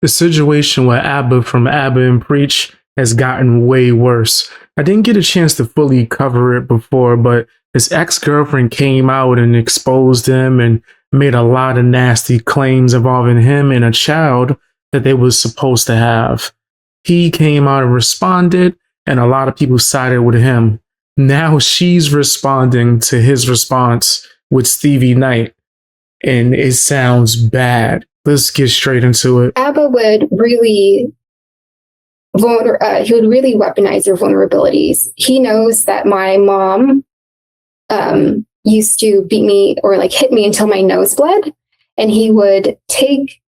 the situation with Abba from Abba and Preach has gotten way worse. I didn't get a chance to fully cover it before, but his ex-girlfriend came out and exposed him and made a lot of nasty claims involving him and a child that they was supposed to have. He came out and responded, and a lot of people sided with him. Now she's responding to his response with Stevie Knight, and it sounds bad. Let's get straight into it. Abba would really he would really weaponize your vulnerabilities. He knows that my mom used to beat me or like hit me until my nose bled, and he would take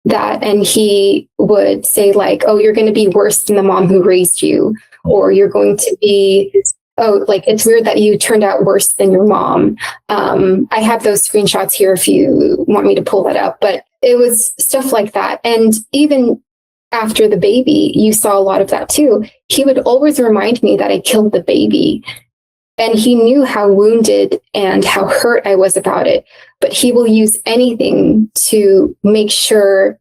that and he would say like, oh, you're going to be worse than the mom who raised you, or you're going to be, oh, like it's weird that you turned out worse than your mom. I have those screenshots here if you want me to pull that up, but it was stuff like that. And even after the baby, you saw a lot of that too. He would always remind me that I killed the baby. And he knew how wounded and how hurt I was about it. But he will use anything to make sure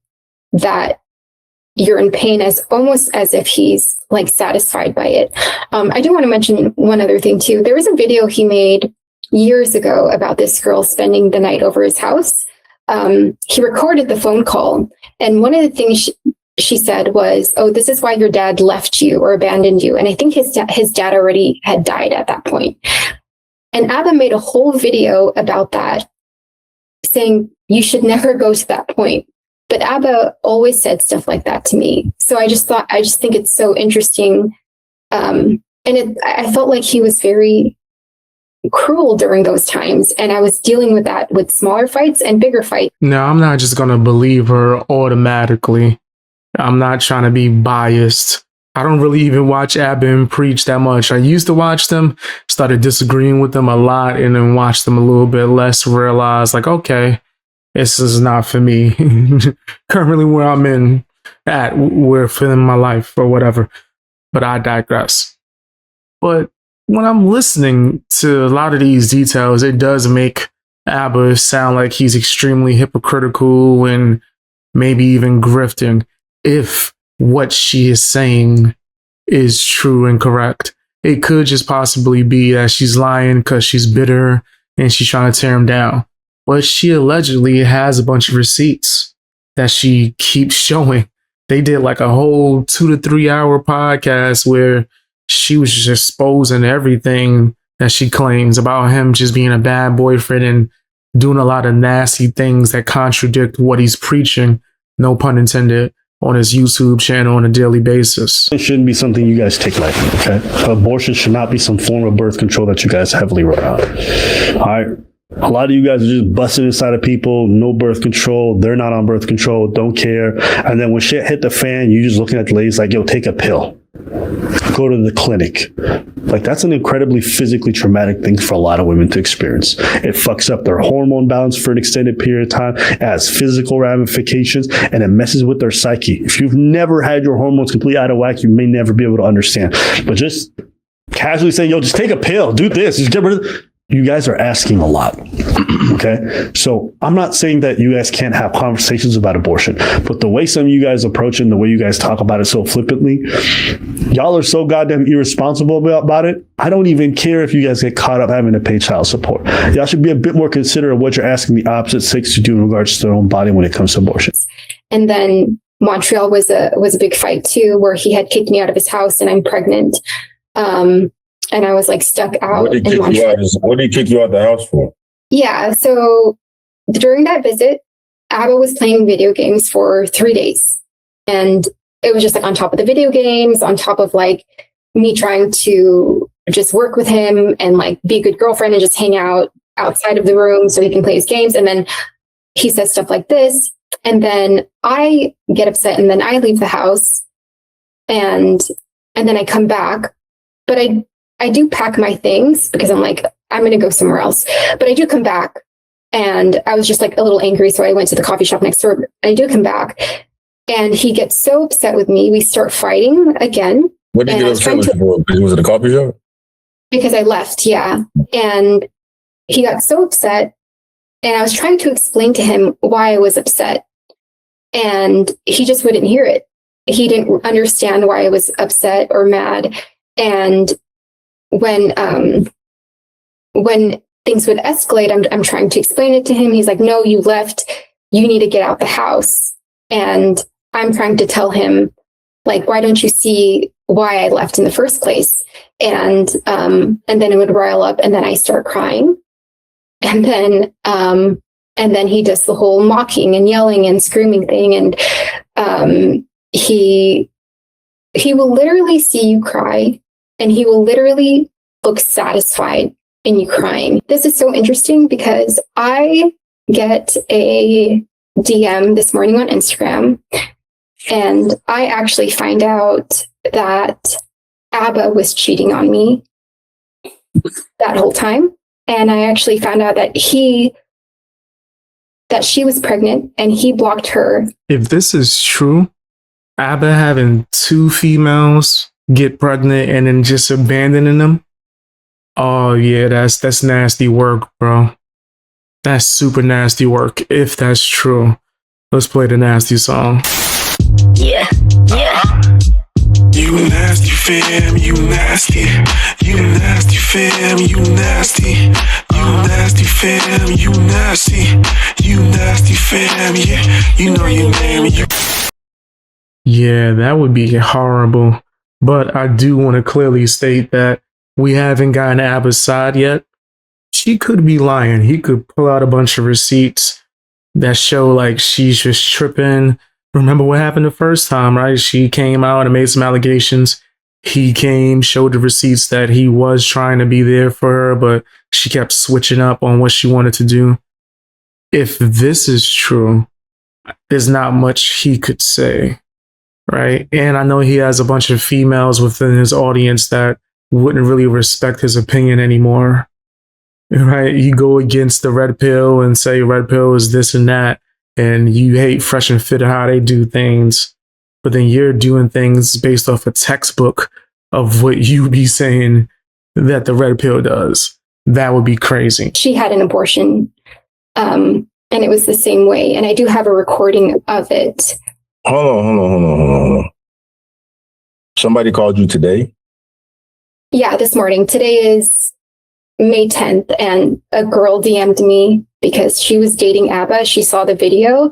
that you're in pain, as almost as if he's like satisfied by it. I do want to mention one other thing too. There was a video he made years ago about this girl spending the night over his house. He recorded the phone call. And one of the things she said was, oh, this is why your dad left you or abandoned you. And I think his dad already had died at that point. And Abba made a whole video about that, saying you should never go to that point. But Abba always said stuff like that to me. So I just think it's so interesting. I felt like he was very cruel during those times. And I was dealing with that with smaller fights and bigger fights. No, I'm not just going to believe her automatically. I'm not trying to be biased. I don't really even watch Abba and Preach that much. I used to watch them, started disagreeing with them a lot, and then watched them a little bit less, realized like, okay, this is not for me. Currently where I'm where in my life or whatever. But I digress. But when I'm listening to a lot of these details, it does make Abba sound like he's extremely hypocritical and maybe even grifting, if what she is saying is true and correct. It could just possibly be that she's lying because she's bitter and she's trying to tear him down. But she allegedly has a bunch of receipts that she keeps showing. They did like a whole 2 to 3 hour podcast where she was just exposing everything that she claims about him just being a bad boyfriend and doing a lot of nasty things that contradict what he's preaching, no pun intended, on his YouTube channel on a daily basis. It shouldn't be something you guys take lightly, okay? Abortion should not be some form of birth control that you guys heavily rely on. All right? A lot of you guys are just busting inside of people, no birth control, they're not on birth control, don't care. And then when shit hit the fan, you just looking at the ladies like, yo, take a pill. Go to the clinic. Like, that's an incredibly physically traumatic thing for a lot of women to experience. It fucks up their hormone balance for an extended period of time, it has physical ramifications, and it messes with their psyche. If you've never had your hormones completely out of whack, you may never be able to understand. But just casually saying, yo, just take a pill, do this, just get rid of it. You guys are asking a lot, okay? So I'm not saying that you guys can't have conversations about abortion, but the way some of you guys approach it and the way you guys talk about it so flippantly, y'all are so goddamn irresponsible about it. I don't even care if you guys get caught up having to pay child support. Y'all should be a bit more considerate of what you're asking the opposite sex to do in regards to their own body when it comes to abortion. And then Montreal was a big fight too, where he had kicked me out of his house and I'm pregnant. And I was like stuck out. What did he kick you out of the house for? Yeah. So during that visit, Abba was playing video games for 3 days. And it was just like on top of the video games, on top of like me trying to just work with him and like be a good girlfriend and just hang out outside of the room so he can play his games. And then he says stuff like this. And then I get upset and then I leave the house and then I come back. But I do pack my things because I'm like, I'm going to go somewhere else. But I do come back and I was just like a little angry. So I went to the coffee shop next door and I do come back and he gets so upset with me. We start fighting again. What did you get upset with you for? Was it a coffee shop? Because I left, yeah. And he got so upset and I was trying to explain to him why I was upset. and he just wouldn't hear it. He didn't understand why I was upset or mad. And when things would escalate, I'm trying to explain it to him. He's like, no, you left. You need to get out the house. And I'm trying to tell him, like, why don't you see why I left in the first place? And then it would rile up, and then I start crying. And then he does the whole mocking and yelling and screaming thing. And he will literally see you cry, and he will literally look satisfied in you crying. This is so interesting because I get a DM this morning on Instagram, and I actually find out that ABBA was cheating on me that whole time. And I actually found out that she was pregnant, and he blocked her. If this is true, ABBA having 2 females get pregnant and then just abandoning them. Oh yeah, that's nasty work, bro. That's super nasty work. If that's true, let's play the nasty song. Yeah. You nasty fam, you nasty. You nasty fam, you nasty. You nasty fam, you nasty. You nasty fam, yeah. You know your name. Yeah, that would be horrible. But I do want to clearly state that we haven't gotten ABBA's side yet. She could be lying. He could pull out a bunch of receipts that show like she's just tripping. Remember what happened the first time, right? She came out and made some allegations. He came, showed the receipts that he was trying to be there for her, but she kept switching up on what she wanted to do. If this is true, there's not much he could say, right? And I know he has a bunch of females within his audience that wouldn't really respect his opinion anymore, right? You go against the Red Pill and say Red Pill is this and that, and you hate Fresh and Fit how they do things, but then you're doing things based off a textbook of what you be saying that the Red Pill does. That would be crazy. She had an abortion, and it was the same way. And I do have a recording of it. Hold on. Somebody called you today? Yeah, this morning. Today is May 10th, and a girl DM'd me because she was dating ABBA. She saw the video,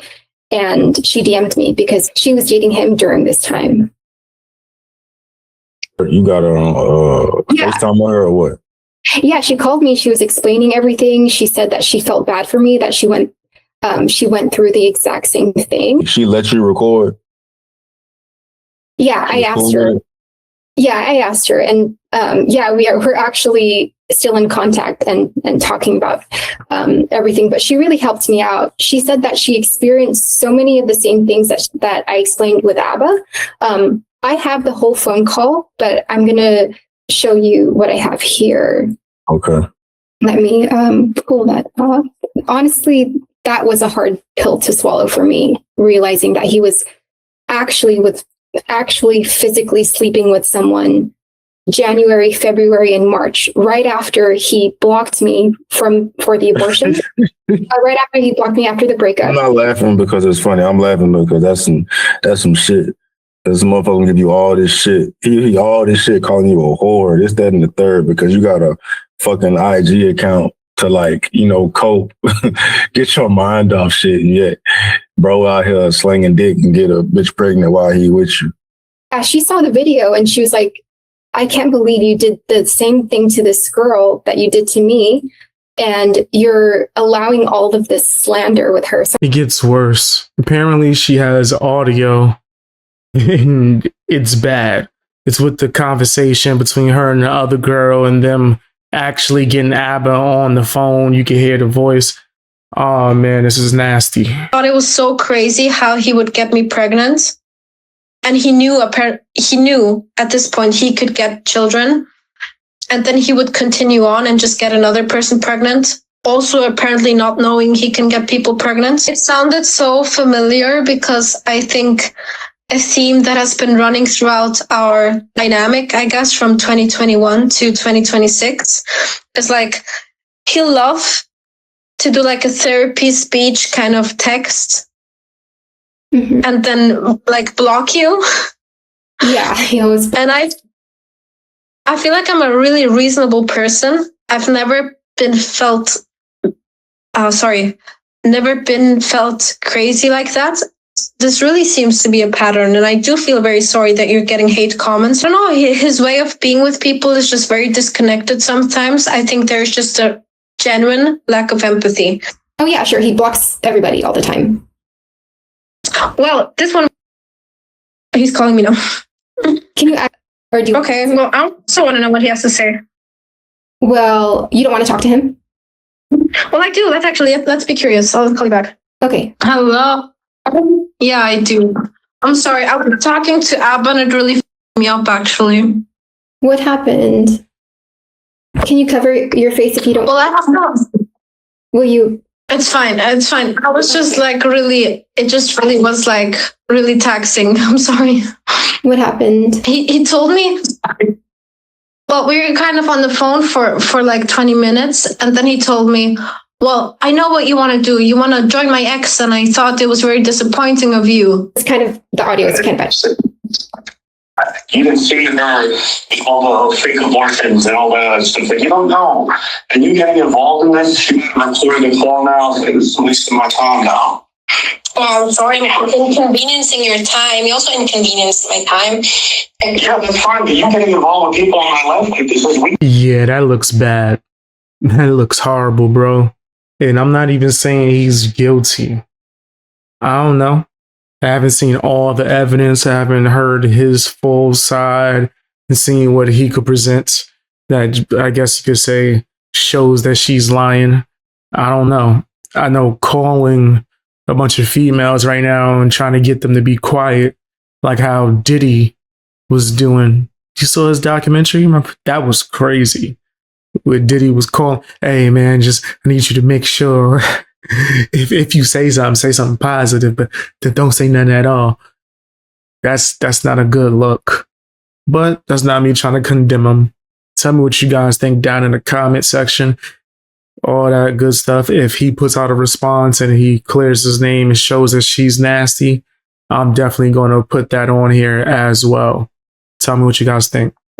and she DM'd me because she was dating him during this time. You got a FaceTime on her or what? Yeah, she called me. She was explaining everything. She said that she felt bad for me, that she went through the exact same thing. She let you record? Yeah, I asked her. Yeah, I asked her, and we're actually still in contact and talking about everything. But she really helped me out. She said that she experienced so many of the same things that I explained with ABBA. I have the whole phone call, but I'm gonna show you what I have here. Okay. Let me pull that up. Honestly, that was a hard pill to swallow for me, realizing that he was actually physically sleeping with someone January, February, and March, right after he blocked me for the abortion. Right after he blocked me after the breakup. I'm not laughing because it's funny. I'm laughing because that's some shit. This motherfucker give you all this shit. He all this shit calling you a whore, this, that, and the third, because you got a fucking IG account to cope, get your mind off shit, and yet bro out here slinging dick and get a bitch pregnant while he with you. She saw the video and she was like, I can't believe you did the same thing to this girl that you did to me, and you're allowing all of this slander with her. So it gets worse. Apparently she has audio and it's bad. It's with the conversation between her and the other girl and them actually getting ABBA on the phone. You can hear the voice. Oh man, this is nasty. I thought it was so crazy how he would get me pregnant. And he knew at this point he could get children. And then he would continue on and just get another person pregnant. Also apparently not knowing he can get people pregnant. It sounded so familiar because I think a theme that has been running throughout our dynamic, I guess, from 2021 to 2026 is like, he'll love to do like a therapy speech kind of text Mhm. and then like block you. Yeah, he always. And I feel like I'm a really reasonable person. I've never been felt never been felt crazy like that. This really seems to be a pattern, and I do feel very sorry that you're getting hate comments. I don't know, his way of being with people is just very disconnected sometimes. I think there's just a genuine lack of empathy. Oh yeah, sure. He blocks everybody all the time. Well, this one, he's calling me now. Can you ask, or do you? Okay, well, I also want to know what he has to say. Well, you don't want to talk to him? Well, I do. Let's be curious. I'll call you back. Okay. Hello? Yeah, I do. I'm sorry. I was talking to Abba and it really f***ed me up, actually. What happened? Can you cover your face if you don't? Well, I have not. Will you? It's fine. It's fine. I was just like it just really was like really taxing. I'm sorry. What happened? He told me, well, we were kind of on the phone for like 20 minutes. And then he told me, well, I know what you want to do. You want to join my ex. And I thought it was very disappointing of you. It's kind of, the audio is kind of bad. You can see her, all the fake abortions and all that other stuff, but you don't know. And you getting involved in this, you recorded the call now, it's wasting my time now. Well, I'm sorry, I'm inconveniencing your time. You also inconvenienced my time. Yeah, that's fine, but you getting involved with people in my life like this is weird. Yeah, that looks bad. That looks horrible, bro. And I'm not even saying he's guilty. I don't know. I haven't seen all the evidence. I haven't heard his full side and seen what he could present. That I guess you could say shows that she's lying. I don't know. I know calling a bunch of females right now and trying to get them to be quiet, like how Diddy was doing. You saw his documentary? Remember? That was crazy. Where Diddy was calling, hey man, just I need you to make sure if you say something positive, but then don't say nothing at all. That's not a good look. But that's not me trying to condemn him. Tell me what you guys think down in the comment section. All that good stuff. If he puts out a response and he clears his name and shows that she's nasty, I'm definitely going to put that on here as well. Tell me what you guys think.